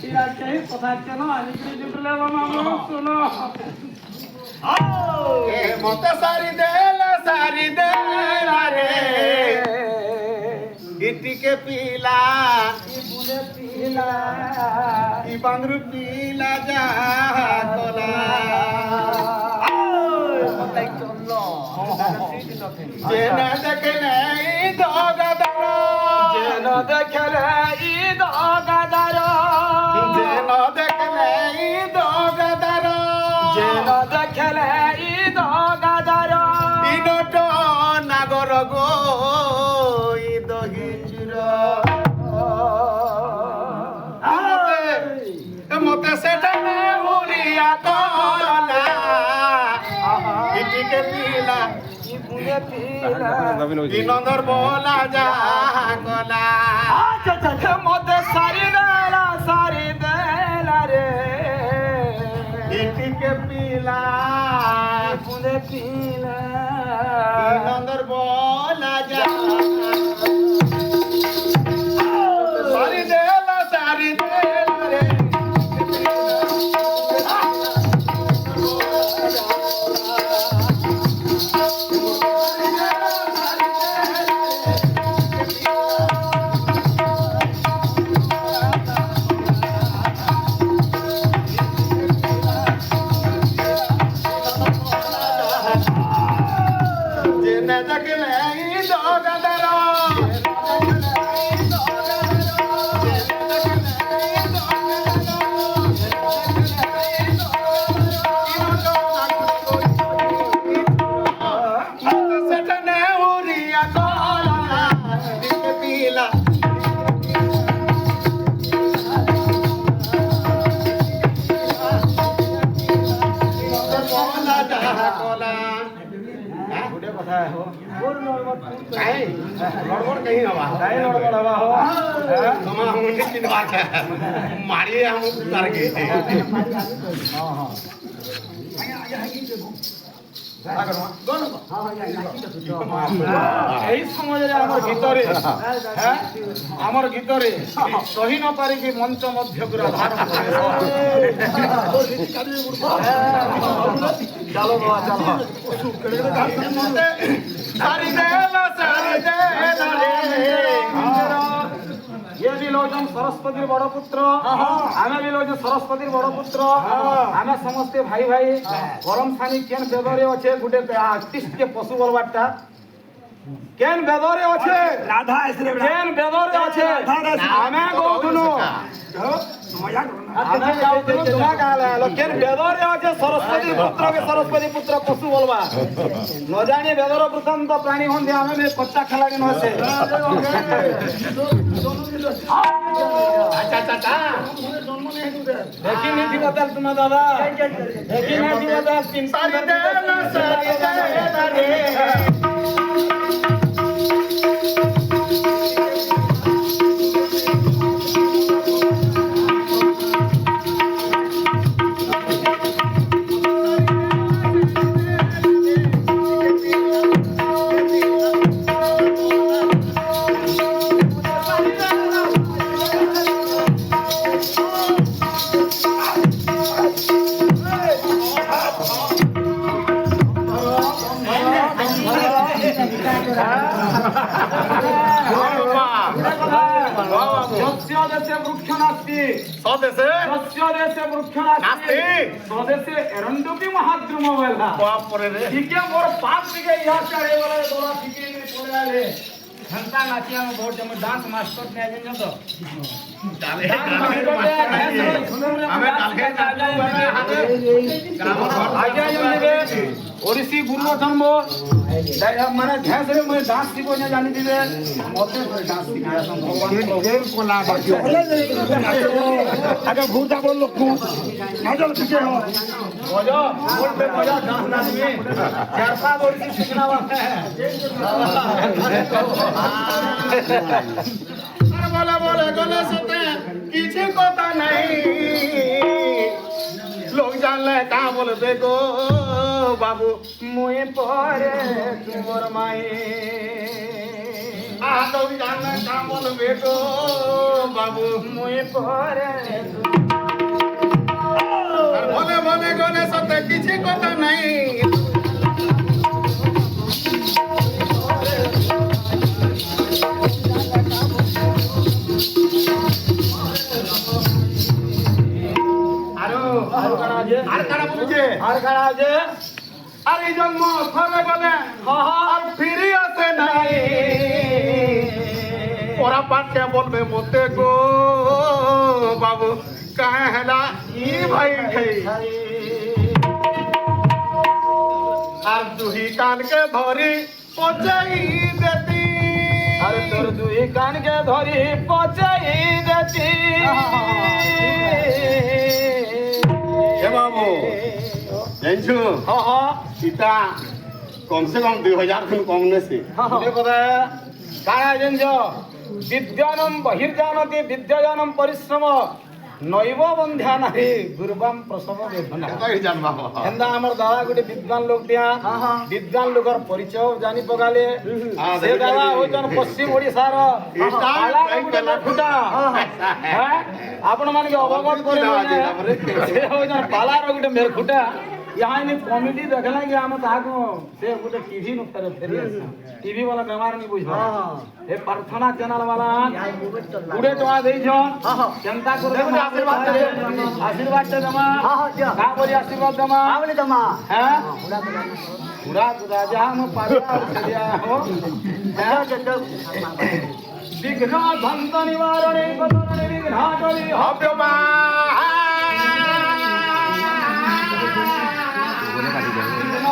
ইয়া কেই কথা কেন আমি কি জুটলে মামা শুনো এ মতে সারি দে রে ইটিকে পিলা বুলে পিলা ই বাংরু পিলা যা কলা মতাই চললো জেনা দেখলে দগাদার যেন দেখলে ঈদ গাদার যেন দেখলে দগাদার যেন দেখলে ঈদ গাদার ইনট নাগর গো ঈদ হিচুর মতে সেটা উড়িয়া কলা ইটিকে পিলা বুলে পিলা ইনন্দর বলা যা কলা মতে সারি দেলা রে ইটিকে পিলা বুলে পিলা ইনন্দর বলা যা সারি দেলা রে জেনে দেখলে দগাদার সেটা নেউরিয়া কলা দিকে পিলা কলা যা কলা गुडे कथा हो बोल काहे लड़बड़ कहीं हवा नहीं लड़बड़ हवा हो तमा हमने की बात है मारिए हम उतार के हां हां এই সমাজের আমার ভিতরে হ্যাঁ আমার ভিতরে সহি ন পারি কি মঞ্চ মধ্য করে ধারণ করে চলো বাবা চলো सारी देला रे ये भी लोग सरस्वती बड़ पुत्र आमे भी लोग सरस्वती बड़ पुत्र आमे समस्ते भाई भाई गरम सानी केन बेदरे अच्छे गुटे आर्टिस्ट के पशु बलवाटा केन बेदरे अच्छे राधा केन बेदरे अच्छे आमे गौथुनु आमे गौथुनु तुमा काला लो केन बेदरे अच्छे सरस्वती पुत्र पशु बलवा न जाने बेदर वृत्तांत प्राणी होंदे आमे में कच्चा खिलाड़ी न से अच्छा देखी नहीं थी बदल तुम्हें दादा देखी नहीं थी बदल तीन सारी देला रे देशे वृक्ष नास्ति स्वदेशे सस्य देशे वृक्ष नास्ति स्वदेशे एरंडुकी महाद्रुम वेला बाप रे रे ठीके मोर पाप दिके यार चढ़े वाला दोला ठीके में पड़े आले घंटा नाचिया में बहुत जम डांस मास्टर ने आजन तो डाले हमें आगे जानिबे ओडिसी गुरु जन्म माने ध्यान से मैं डांस सिखो न जानि दिबे मते डांस सिखाया भगवान ढेर कोला बाकी आगे भूता बोल लोग को नजर पीछे हो बजा बोल पे बजा डांस ना में चार पांच ओडिसी सीखना वाला है बोला बोले गले सते किसी कोता नहीं लोग जान ले का बोल देखो बाबू मुए परे तुमर माए আদৌ জানে কা বলবে গো বাবু মুই পরে আর বলে বলে গলে সতে কিছু কথা নাই আরো আরো কানা আছে আর কারা বলছে আর কানা আছে আর এই জন্ম ফলে গলে আর ফিরে আসে নাই পরা পাটকে বলবে মতে গো বাবু কাহে হেলা ই ভাই ভাই আর দুহি কানকে ধরি পচাই দেতি আরে তোর দুই কানকে ধরি পচাই দেতি এ বাবু জানছো সীতা কমসে কম 2000 খুন কম নেছে কানা জানছ বিদ্যানম বহির্জানতি বিদ্যাজানম পরিশ্রম নৈব বন্ধ্যা নাহি গুরবাম প্রসব বেদনা তাই জানবা এন্দা আমার দাদা গোটে বিদ্বান লোক দিয়া বিদ্বান লোকর পরিচয় জানি পগালে সে দাদা হইছন পশ্চিম ওড়িশার ফুটা হ্যাঁ আপন মানে অবগত করে সে হইছন পালার গোটে মেরখুটা यहाँ कॉमेडी देखला कि हम ताको से गोटे टीवी नुक्तारे फेरी टीवी वाला बेमार नहीं बुझ ए प्रार्थना चैनल वाला गुडे टका देइछन जनता को आशीर्वाद दे दमा का बोली आशीर्वाद दमा आवले दमा हैं पूरा गुदा जा हम पारिया चलिया हो विघ्न भंत निवारणे बदने विघ्नाटली हव्य मा विघ्न